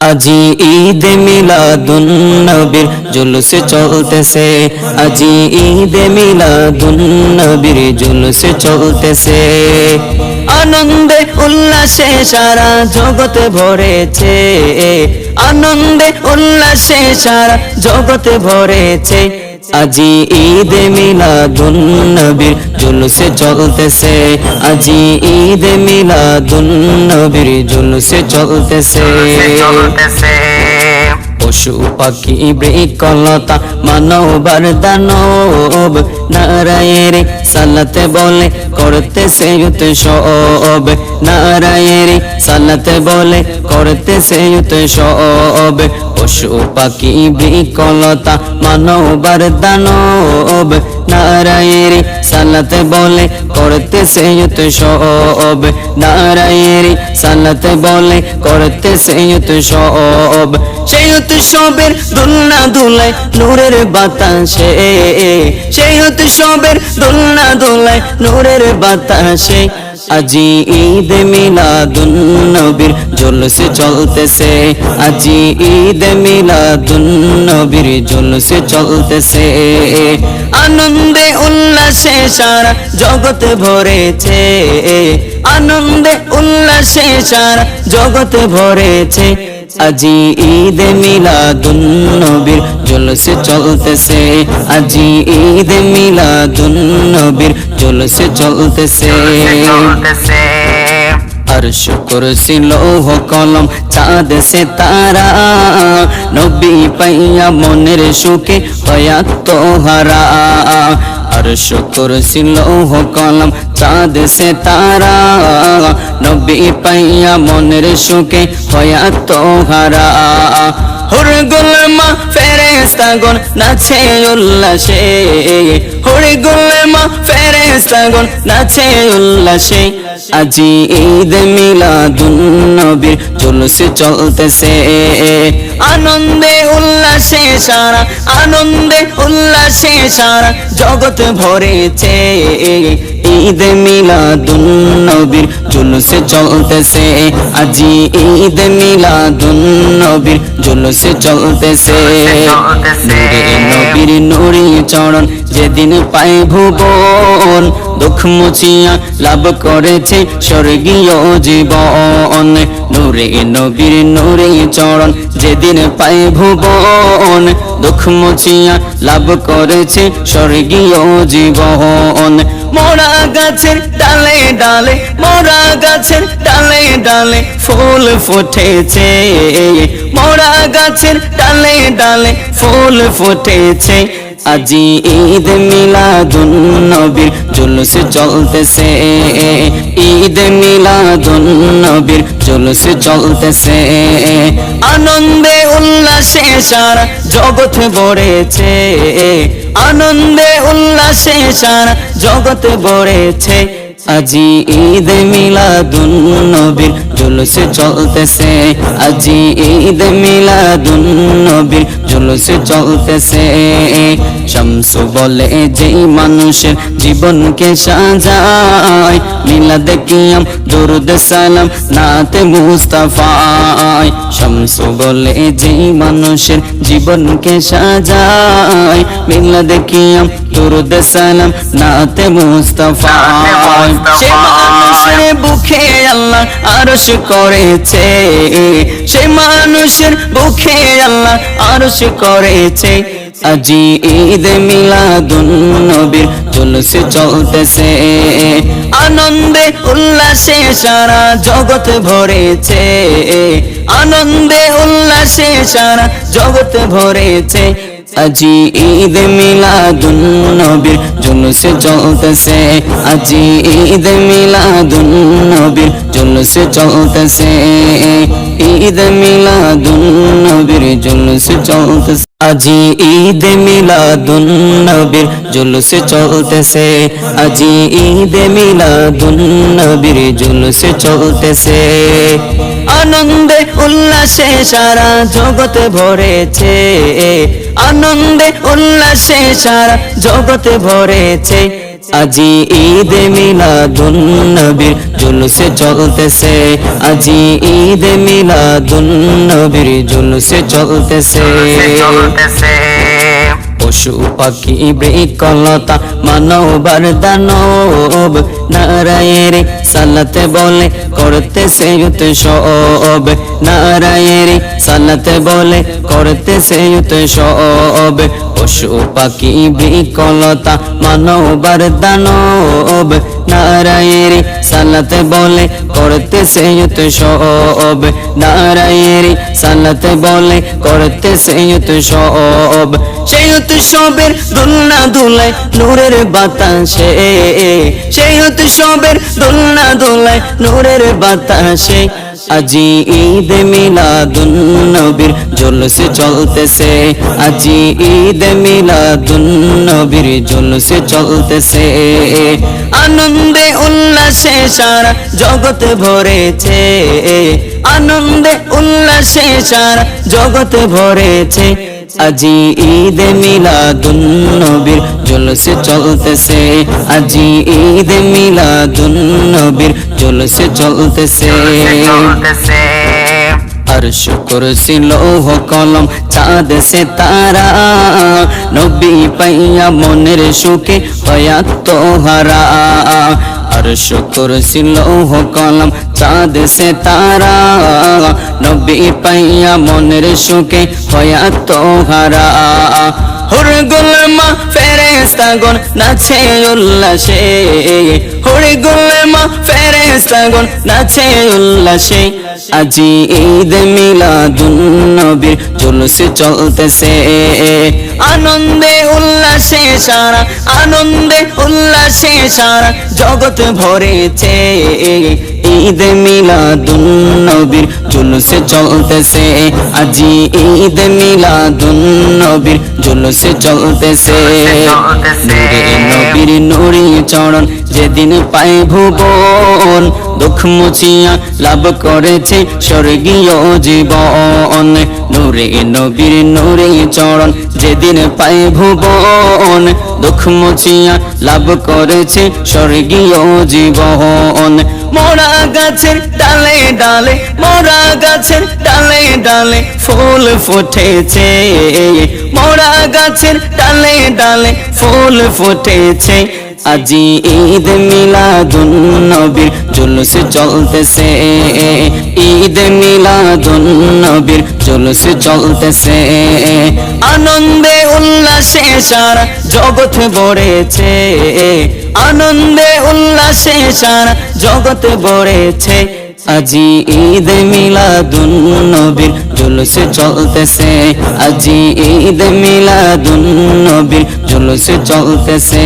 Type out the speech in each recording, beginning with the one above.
আজি ঈদ মিলাদুন নবীর জুলুসে চলতেছে, আজি ঈদ মিলাদুন নবীর জুলুসে চলতেছে। আনন্দে উল্লাসে সারা জগতে ভরেছে, আনন্দে উল্লাসে সারা জগতে ভরেছে। আজি ঈদ মিলাদুন নবীর জুলুসে চলতেছে, আজি ঈদ মিলাদুন নবীর জুলুসে চলতেছে। পশু পাখি বৃক্ষলতা মানবার দানব নারায়ের সালাতে বলে করতেছে উৎসব, নারায়ের সালাতে বলে করতেছে উৎসব। পশু পাখি বৃক্ষলতা মানবার দানব নারায়ের সালাতে বলে করতেছে উৎসব, নারায়ের সালাতে বলে করতেছে উৎসব। সেই উৎসবের দুলনা দুলায় নূরের বাতাসে, সেই উৎসবের দুলনা দুলায় নূরের বাতাসে। আজি ঈদ মিলাদুন নবীর জুলুসে চলতেছে, আজি ঈদ মিলাদুন নবীর জুলুসে চলতেছে। আনন্দে উল্লাসে সারা জগৎ ভরেছে, আনন্দে উল্লাসে সারা জগৎ ভরেছে। আজি ঈদ মিলাদুন নবীর জুলুসে চলতেছে, আজি ঈদ মিলাদুন নবীর জুলুসে চলতেছে। আরশ কুরসি লৌহ কলম চাঁদ সিতারা নবী পাইয়া মনের সুখে হয়াত তোহারা। আরশ কুরসি লৌহ কলম চাঁদ সিতারা নবী পাইয়া মনের সুখে হয়াত তোহারা। হুর গুলমা ফেরেশতাগণ নাচে উল্লাসে, হুর গুলমা ফেরেশতাগণ নাচে উল্লাসে। আজি ঈদ মিলাদুন নবীর জুলুসে চলতেছে, আনন্দে উল্লাসে সারা, আনন্দে উল্লাসে সারা জগৎ ভরেছে। ঈদ মিলাদুন নবীর জুলুসে চলতেছে, আজি ঈদ মিলাদুন নবীর জুলুসে চলতেছে। নূরে নবীর নুরি চরণ যেদিন পায় ভুবন, দুঃখ মুছিয়া লাভ করেছে স্বর্গীয় জীবন। নূরে নবীর নুরি চরণ যেদিন পায় ভুবন, দুঃখ মুছিয়া লাভ করেছে স্বর্গীয় জীবন। মোরা গাছের ডালে ডালে, মোরা গাছের ডালে ডালে ফুল ফুটেছে, মোরা গাছের ডালে ডালে ফুল ফুটেছে। আজি ঈদ মিলাদুন নবীর জুলুসে চলতেছে, ঈদ মিলাদুন নবীর জুলুসে চলতেছে। আনন্দে উল্লাসে সারা জগৎ ভরেছে, আনন্দে উল্লাসে সারা জগৎ ভরেছে। আজি ঈদ মিলাদুন নবীর জুলুসে চলতেছে, আজি ঈদ মিলাদুন নবীর জুলুসে চলতেছে। শামসু বলে যেই মানুষের জীবনকে সাজায়, মিলাদ কিয়াম দুরুদ সালাম নাতে মুস্তাফায়। শামসু বলে যেই মানুষের জীবনকে সাজায়, মিলাদ কিয়াম দুরুদ সালাম নাতে মুস্তাফায়। সে মানুষের বুকে আল্লাহ আরশ করেছে, সে মানুষের বুকে আল্লাহ আরশ করেছে। আজি ঈদ মিলাদুন নবীর জুলুসে চলতেছে, আনন্দে উল্লাসে সারা জগৎ ভরেছে, আনন্দে উল্লাসে সারা জগৎ ভরেছে। আজি ঈদ মিলাদুন নবীর জুলুসে চলতেছে, আজি ঈদ মিলাদুন নবীর জুলুসে চলতেছে, ঈদ মিলাদুন নবীর জুলুসে চলতেছে। আজি ঈদ মিলাদুন নবীর জুলুসে চলতেছে, আজি ঈদ মিলাদুন নবীর জুলুসে চলতেছে। আনন্দে উল্লাসে সারা জগৎ ভরেছে, আনন্দে উল্লাসে সারা জগৎ ভরেছে। আজি ঈদে মিলাদুন নবীর জুলুসে চলতেছে, আজি ঈদে মিলাদুন নবীর জুলুসে চলতেছে। পশু পাখি বৃক্ষলতা মানবার দানব নারায়ের সালাতে বলে করতেছে উৎসব, নারায়ের সালাতে বলে করতেছে উৎসব। পশু পাখি বৃক্ষলতা মানবার দানব নারায়ের সালাতে বলে করতেছে উৎসব, নারায়ের সালাতে বলে করতেছে উৎসব। সেই উৎসবের দোলনা দুলায় নূরের বাতাসে, সেই উৎসবের দোলনা দুলায় নূরের বাতাসে। আজি ঈদে মিলাদুন নবীর জুলুসে চলতেছে, আজি ঈদে মিলাদুন নবীর জুলুসে চলতেছে। আনন্দে উল্লাসে সারা জগৎ ভরেছে, আনন্দে উল্লাসে সারা জগৎ ভরেছে। আজি ঈদে মিলাদুন নবীর জুলুসে চলতেছে, আজি ঈদে মিলাদুন নবীর জুলুসে চলতেছে। अर्श कुर्सी लोह कलम चाँद से तारा नबी पैया मोनेर सुखे हयात तोहरा। अर्श कुर्सी लोह कलम चाँद से तारा नबी पैया मोनेर सुखे हयात तोहरा। हुर गुलमा फेरेस्तागण नाचे उल्लासे, हुर गुलमा फेरेस्तागण नाचे उल्लासे। আজি ঈদে মিলাদুন নবীর জুলুসে চলতেছে, আনন্দে উল্লাসে সারা, আনন্দে উল্লাসে সারা জগৎ ভরেছে। ঈদে মিলাদুন নবীর জুলুসে চলতেছে, আজি ঈদে মিলাদুন নবীর জুলুসে চলতেছে। নূরে নবীর নুরি চরণ যেদিন পায় ভুবন, দুঃখ মুছিয়া লাভ করেছে স্বর্গীয় জীবন। নূরে নবীর নুরি চরণ যেদিন পায় ভুবন, দুঃখ মুছিয়া লাভ করেছে স্বর্গীয় জীবন। মোরা গাছের ডালে ডালে, মোরা গাছের ডালে ডালে ফুল ফুটেছে, মোরা গাছের ডালে ডালে ফুল ফুটেছে। আজি ঈদ মিলাদুন নবীর জুলুসে চলতেছে, ঈদ মিলাদুন নবীর জুলুসে চলতেছে। আনন্দে উল্লাসে সারা জগৎ ভরেছে, আনন্দে উল্লাসে সারা জগৎ ভরেছে। আজি ঈদ মিলাদুন নবীর জুলুসে চলতেছে, আজি ঈদ মিলাদুন নবীর জুলুসে চলতেছে।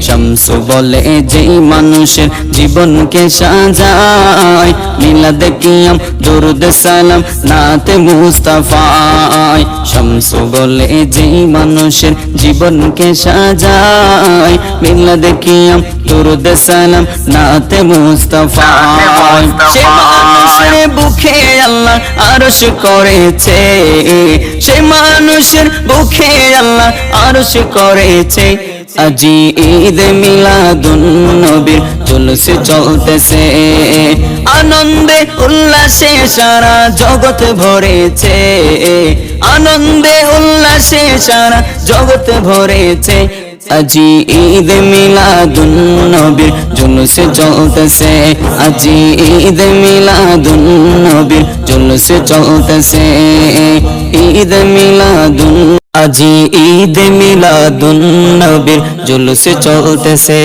শামসু বলে যেই মানুষের জীবনকে সাজায়, মিলাদ কিয়াম দুরুদ সালাম নাতে মুস্তাফায়। শামসু বলে যেই মানুষের জীবনকে সাজায়, মিলাদ কিয়াম দুরুদ সালাম নাতে মুস্তাফায়। সে মানুষের বুকে আল্লাহ আরশ করেছে, সে মানুষের বুকে আল্লাহ আরশ করেছে। আজি ঈদ মিলাদুন নবীর জুলুসে চলতেছে, আনন্দে উল্লাসে সারা জগৎ ভরেছে, আনন্দে উল্লাসে সারা জগৎ ভরেছে। আজি ঈদ মিলাদুন নবীর জুলুসে চলতেছে, আজি ঈদ মিলাদুন নবীর জুলুসে চলতেছে। ঈদ মিলাদুন, আজি ঈদ মিলাদুন নবীর জুলুসে চলতেছে,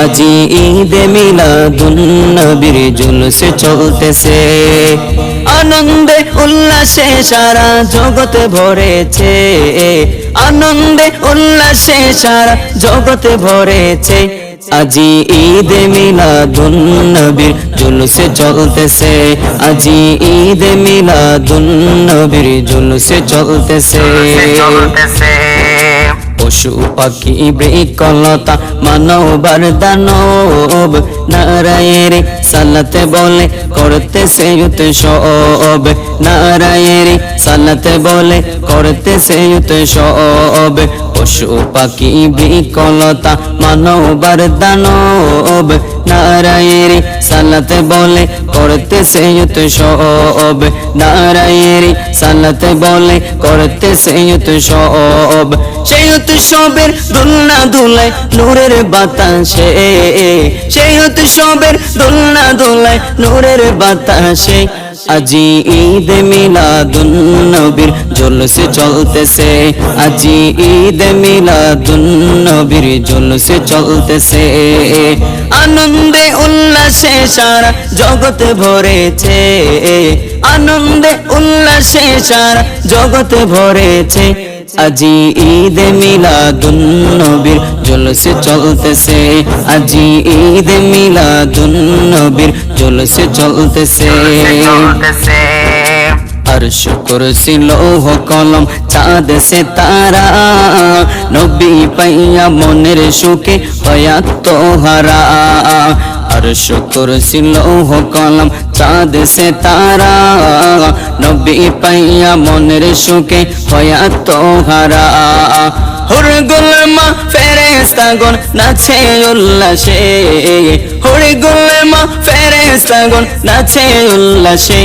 আজি ঈদ মিলাদুন নবীর জুলুসে চলতেছে। আনন্দে উল্লাসে সারা জগৎ ভরেছে, আনন্দে উল্লাসে সারা জগৎ ভরেছে। আজি ঈদ মিলাদুন নবীর জুলুসে চলতেছে, আজি ঈদ মিলাদুন নবীর জুলুসে চলতেছে। পশু পাখি বৃক্ষলতা মানবার দানব নারায়ের সালাতে বলে করতেছে উৎসব, নারায়ের সালাতে সালাতে বলে করতেছে উৎসব পশু পাখি বিকলতা মানবার দানব নারায়েরি সালাতে বলে করতেছে উৎসব নারায়েরি সালাতে বলে করতেছে উৎসব সেই উৎসবের দুলনা দুলায় নূরের বাতাসে সেই উৎসবের দুলনা দুলায় নূরের বাতাসে আজি ঈদ মিলাদুন নবীর জলসে চলতেছে আজি ঈদ মিলাদুন নবীর জলসে চলতেছে আনন্দে উল্লাসে সারা জগৎ ভরেছে আনন্দে উল্লাসে সারা জগৎ ভরেছে আজি ঈদ মিলাদুন নবীর জলসে চলতেছে আজি ঈদ মিলাদুন নবীর জলসে চলতেছে अर्श कुर्सी लोह कलम चाँद से तारा नबी पैया मोनेर सुखे हयात तोहरा अर्श कुर्सी लोह कलम चाँद से तारा नबी पैया मोनेर सुखे हयात तोहरा हुर गुलमा फेरेस्तागण नाचे उल्लासे हुर गुलमा फेरेस्तागण नाचे उल्लासे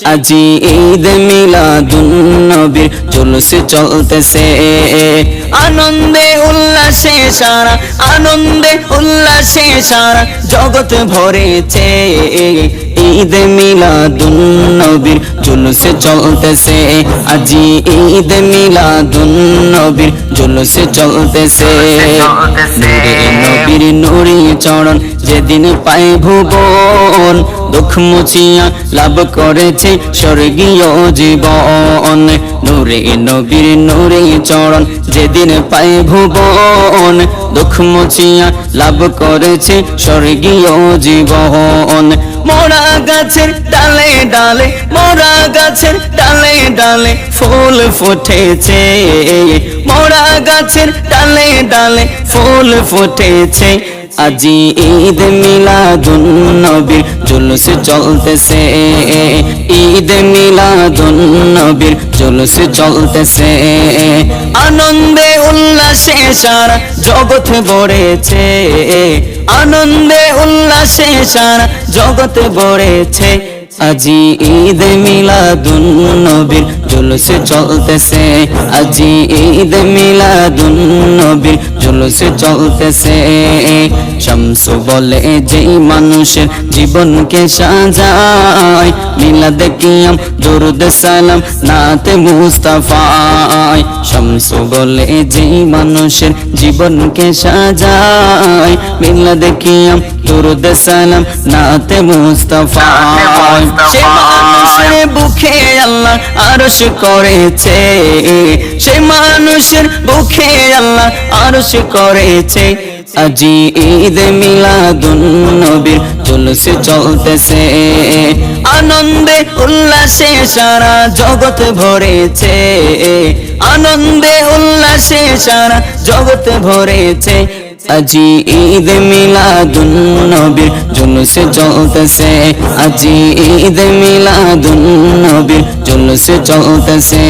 আজি ঈদ মিলাদুন নবীর জলসে চলতেছে আনন্দে উল্লাসে সারা আনন্দে উল্লাসে সারা জগৎ ভরেছে ঈদ মিলাদুন নবীর জলসে চলতেছে আজি ঈদ মিলাদুন নবীর জলসে চলতেছে নূরে নবীর নুরি চরণ যেদিন পায় ভুবন দুঃখ মুছিয়া লাভ করেছে স্বর্গীয় জীবন নূরে নবীর নুরি চরণ যেদিন পায় ভুবন দুঃখ মুছিয়া লাভ করেছে স্বর্গীয় জীবন মোরা গাছের ডালে ডালে মোরা গাছের ডালে ডালে ফুল ফুটেছে মোরা গাছের ডালে ডালে ফুল ফুটেছে আজি ঈদ মিলাদুন নবীর জলসে চলতেছে ঈদ মিলাদুন নবীর জলসে চলতেছে আনন্দে উল্লাসে সারা জগৎ ভরেছে আনন্দে উল্লাসে সারা জগৎ ভরেছে আজি ঈদ মিলাদুন নবীর জলসে চলতেছে আজি ঈদ মিলাদুন নবীর জলসে চলতেছে শামসু বলে যেই মানুষের জীবনকে সাজায় মিলাদ কিয়াম দরুদ সালাম নাতে মুস্তাফায় শামসু বলে যেই মানুষের জীবনকে সাজায় মিলাদ কিয়াম দরুদ সালাম নাতে মুস্তাফায় সে মানুষের বুকে আল্লাহ আরশ করেছে সে মানুষের বুকে আল্লাহ আরশ করেছে আজি ঈদ মিলাদুন নবীর জলসে চলতেছে আনন্দে উল্লাসে সারা জগৎ ভরেছে আনন্দে উল্লাসে সারা জগৎ ভরেছে আজি ঈদ মিলাদুন নবীর জলসে চলতেছে আজি ঈদ মিলাদুন নবীর জলসে চলতেছে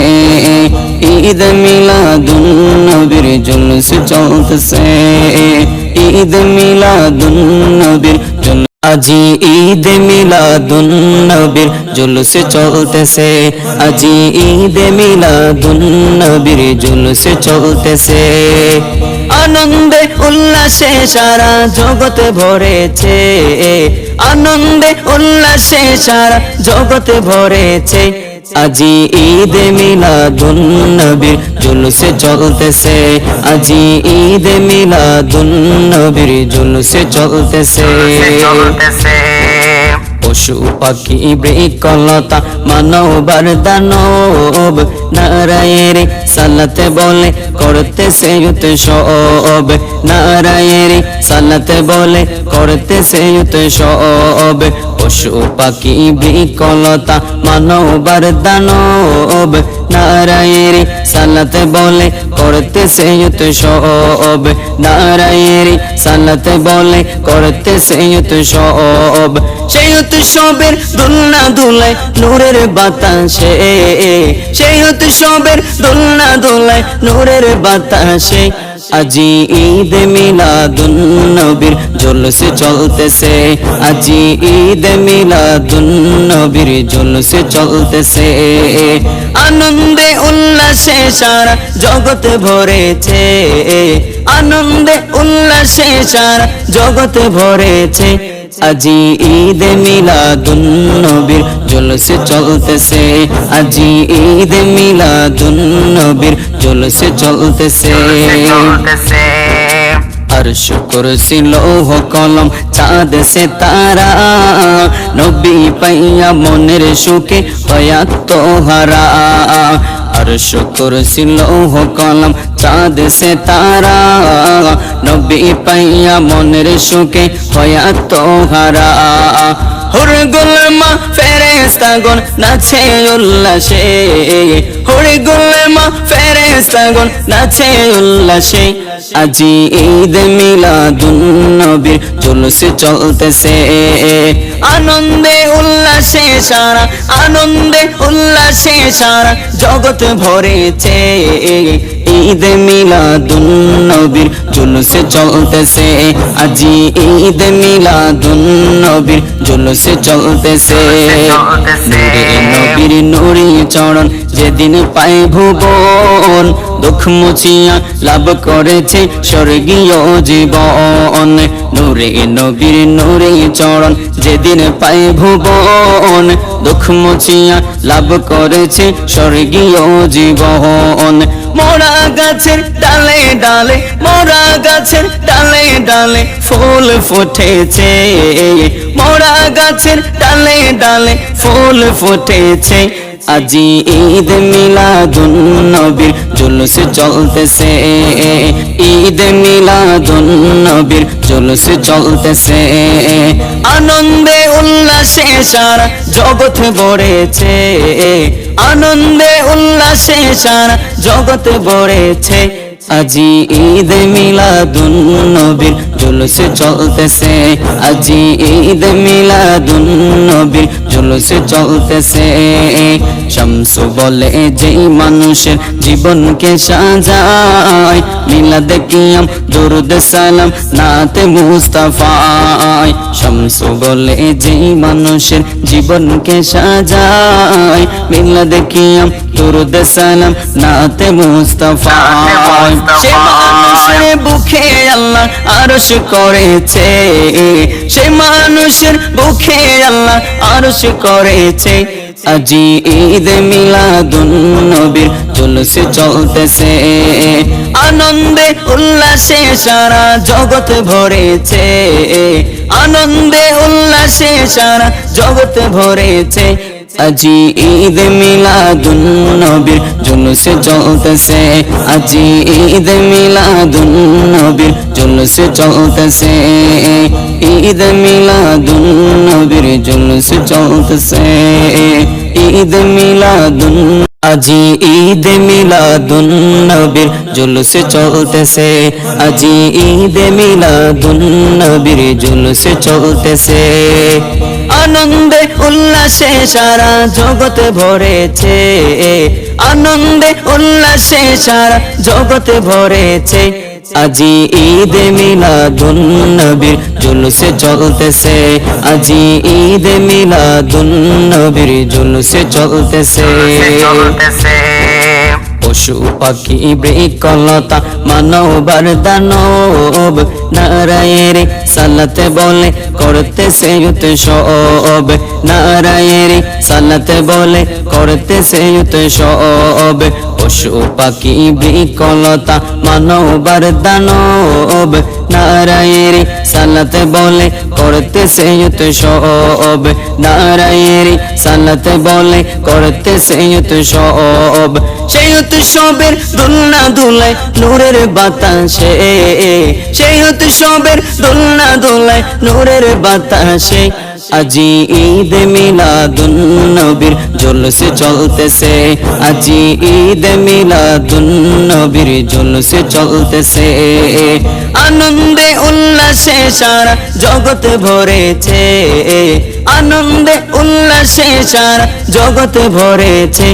ঈদ মিলাদুন নবীর জলসে চলতেছে ঈদ মিলাদুন নবীর আজি ঈদ মিলাদুন নবীর জলসে চলতেছে আজি ঈদ মিলাদুন নবীর জলসে চলতেছে আনন্দে উল্লাসে সারা জগৎ ভরেছে আনন্দে উল্লাসে সারা জগৎ ভরেছে আজি ঈদ মিলাদুন নবীর জলসে চলতেছে আজি ঈদ মিলাদুন নবীর জলসে চলতেছে পশু পাখি বৃক্ষলতা মানবার দানব নারায়েরি সালাতে বলে করতেছে উৎসব নারায়েরি সালাতে বলে করতেছে উৎসব পশু পাখি বৃক্ষলতা মানবার দানব নারায়েরি সালাতে বলে করতেছে উৎসব নারায়েরি সালাতে বলে করতেছে উৎসব সেই উৎসবের দুলনা দুলায় নূরের বাতাসে সেই উৎসবের দোলনা দোলায় নূরের বাতাসে আজি ঈদ মিলাদুন নবীর জলসে চলতেছে আজি ঈদ মিলাদুন নবীর জলসে চলতেছে আনন্দে উল্লাসে সারা জগৎ ভরেছে আনন্দে উল্লাসে সারা জগৎ ভরেছে আজি ঈদ মিলাদুন নবীর জলসে চলতেছে আজি ঈদ মিলাদুন নবীর জলসে চলতেছে अर्श कुर्सी लोह कलम चाँद से तारा नबी पैया मोनेर सुखे हयात तोहरा अर्श कुर्सी लोह कलम चाँद से तारा नबी पैया मोनेर सुखे हयात तोहरा हुर गुलमा फेरेस्तागण नाचे उल्लासे हुर गुलमा फेरेस्तागण नाचे उल्लासे আজি ঈদ মিলাদুন নবীর জলসে চলতেছে আনন্দে উল্লাসে সারা আনন্দে উল্লাসে সারা জগৎ ভরেছে ঈদ মিলাদুন নবীর জলসে চলতেছে আজি ঈদ মিলাদুন নবীর জলসে চলতেছে নূরে নবীর নুরি চরণ যেদিন পায় ভুবন দুঃখ মুছিয়া লাভ করেছে স্বর্গীয় জীবন নূরে নবীর নুরি চরণ যেদিন পায় ভুবন দুঃখ মুছিয়া লাভ করেছে স্বর্গীয় জীবন মোরা গাছের ডালে ডালে মোরা গাছের ডালে ডালে ফুল ফুটেছে মোরা গাছের ডালে ডালে ফুল ফুটেছে আজি ঈদ মিলাদুন নবীর জলসে চলতেছে ঈদ মিলাদুন নবীর জলসে চলতেছে আনন্দে উল্লাসে সারা জগৎ ভরেছে আনন্দে উল্লাসে সারা জগৎ ভরেছে আজি ঈদ মিলাদুন নবীর জলসে চলতেছে আজি ঈদ মিলাদুন নবীর জলসে চলতেছে শামসু বলে যেই মানুষের জীবনকে সাজায় মিলাদ কিয়াম দরুদ সালাম নাতে মুস্তাফায় শামসু বলে যেই মানুষের জীবনকে সাজায় মিলাদ কিয়াম দরুদ সালাম নাতে মুস্তাফায় সে মানুষের বুকে আল্লাহ আরশ করেছে সে মানুষের বুকে আল্লাহ আরশ করেছে আজি ঈদ মিলাদুন নবীর জলসে চলতেছে আনন্দে উল্লাসে সারা জগৎ ভরেছে আনন্দে উল্লাসে সারা জগৎ ভরেছে আজি ঈদ মিলাদুন নবীর জলসে চলতেছে আজি ঈদ মিলাদুন নবীর জলসে চলতেছে ঈদ মিলাদুন নবীর জলসে চলতেছে ঈদ মিলাদুন আজি ঈদ মিলাদুন নবীর জলসে চলতেছে আজি ঈদ মিলাদুন নবীর জলসে চলতেছে আনন্দে উল্লাসে সারা জগৎ ভরেছে আনন্দে উল্লাসে সারা জগৎ ভরেছে আজি ঈদ মিলাদুন নবীর জলসে চলতেছে আজি ঈদ মিলাদুন নবীর জলসে চলতেছে পশু পাখি বৃক্ষলতা মানবার দানব নারায়ের সালাতে বলে করতেছে উৎসব নারায়ের সালাতে বলে করতেছে উৎসব পশু পাখি বৃক্ষলতা মানবার দানব নারায়ের সালাতে বলে করতেছে উৎসব নারায়ের সালাতে বলে করতেছে উৎসব সেই উৎসবের দোলনা দোলায় নূরের বাতাসে সেই উৎসবের দোলনা দোলায় নূরের বাতাসে আজি ঈদ মিলাদুন নবীর জলসে চলতেছে আজি ঈদ মিলাদুন নবীর জলসে চলতেছে আনন্দে উল্লাসে সারা জগৎ ভরেছে আনন্দে উল্লাসে সারা জগৎ ভরেছে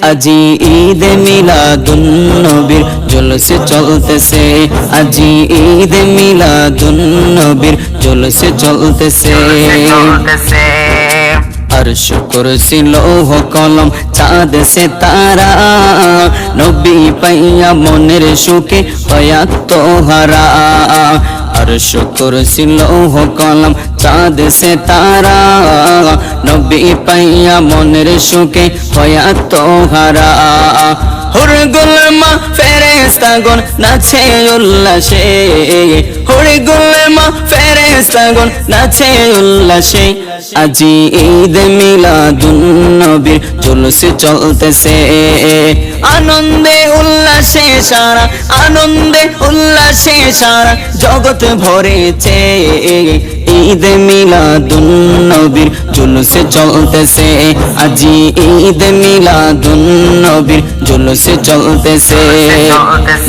আজি ঈদ মিলাদুন নবীর জলসে চলতেছে আজি ঈদ মিলাদুন নবীর জলসে চলতেছে अर्श कुर्सी लोह कलम चाँद से तारा नबी पैया मोनेर सुखे हया तोहरा अर्श कुर्सी लोह कलम चाँद से तारा नबी पैया मोनेर सुखे हया तोहरा हुर गुलमा फेरेस्तागण नाचे उल्लासे हुर गुलमा फेरेस्तागण नाचे उल्लासे আজি ঈদ মিলাদুন নবীর জলসে চলতেছে আনন্দে উল্লাসে সারা আনন্দে উল্লাসে সারা জগৎ ভরেছে ঈদ মিলাদুন নবীর জলসে চলতেছে আজি ঈদ মিলাদুন নবীর জলসে চলতেছে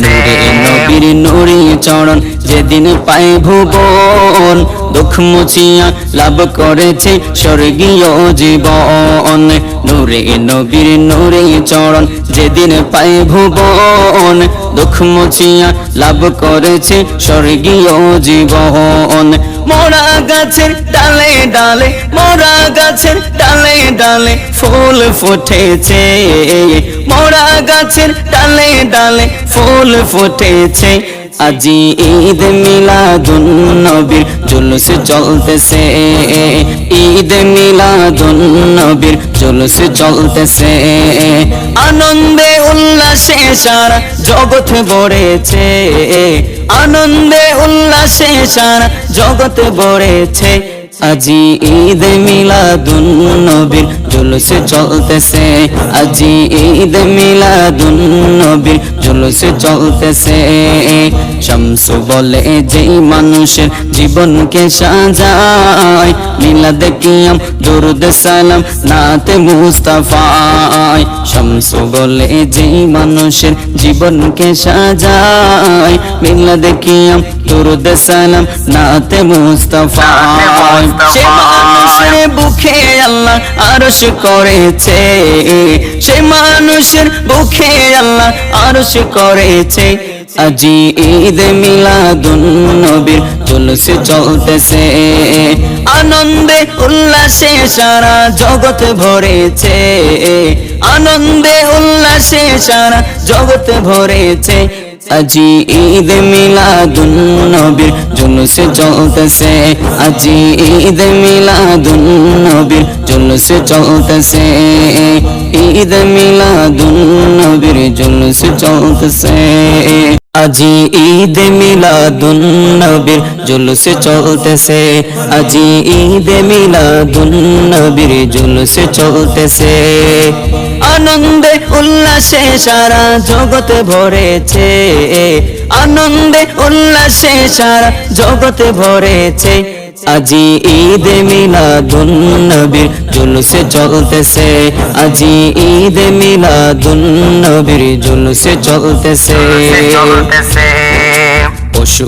নূরে নবীর নুরি চরণ যেদিন পায় ভুবন দুঃখ মুছিয়া লাভ করেছে স্বর্গীয় জীবন নূরে নবীর নুরি চরণ যেদিন পায় ভুবন দুঃখ মুছিয়া লাভ করেছে স্বর্গীয় জীবন মোরা গাছের ডালে ডালে মোরা গাছের ডালে ডালে ফুল ফুটেছে মোরা গাছের ডালে ডালে ফুল ফুটেছে আজি ঈদ মিলাদুন নবীর জলসে চলতেছে ঈদ মিলাদুন নবীর জলসে চলতেছে আনন্দে উল্লাসে সারা জগৎ ভরেছে আনন্দে উল্লাসে সারা জগৎ ভরেছে আজি ঈদ মিলাদুন নবীর জলসে চলতেছে আজি ঈদ মিলাদুন নবীর জলসে চলতেছে শামসু বলে যেই মানুষের জীবনকে সাজায় মিলাদ কিয়াম দরুদ সালাম নাতে মুস্তাফায় শামসু বলে যেই মানুষের জীবনকে সাজায় মিলাদ কিয়াম দরুদ সালাম নাতে মুস্তাফায় সে মানুষের বুকে আল্লাহ আরশ করেছে সে মানুষের বুকে আল্লাহ আরশ করেছে আজি ঈদ মিলাদুন নবীর জলসে চলতেছে আনন্দে উল্লাসে সারা জগৎ ভরেছে আনন্দে উল্লাসে সারা জগৎ ভরেছে আজি ঈদ মিলাদুন নবীর জলসে চলতেছে আজি ঈদ মিলাদুন নবীর জলসে চলতেছে ঈদ মিলাদুন নবীর জলসে চলতেছে আজি ঈদ মিলাদুন নবীর জলসে চলতেছে আজি ঈদ মিলাদুন নবীর জলসে চলতেছে আনন্দে উল্লাসে সারা জগৎ ভরেছে আনন্দে উল্লাসে সারা জগৎ ভরেছে আজি ঈদ মিলাদুন নবীর জলসে চলতেছে আজি ঈদ মিলাদুন নবীর জলসে চলতেছে পশু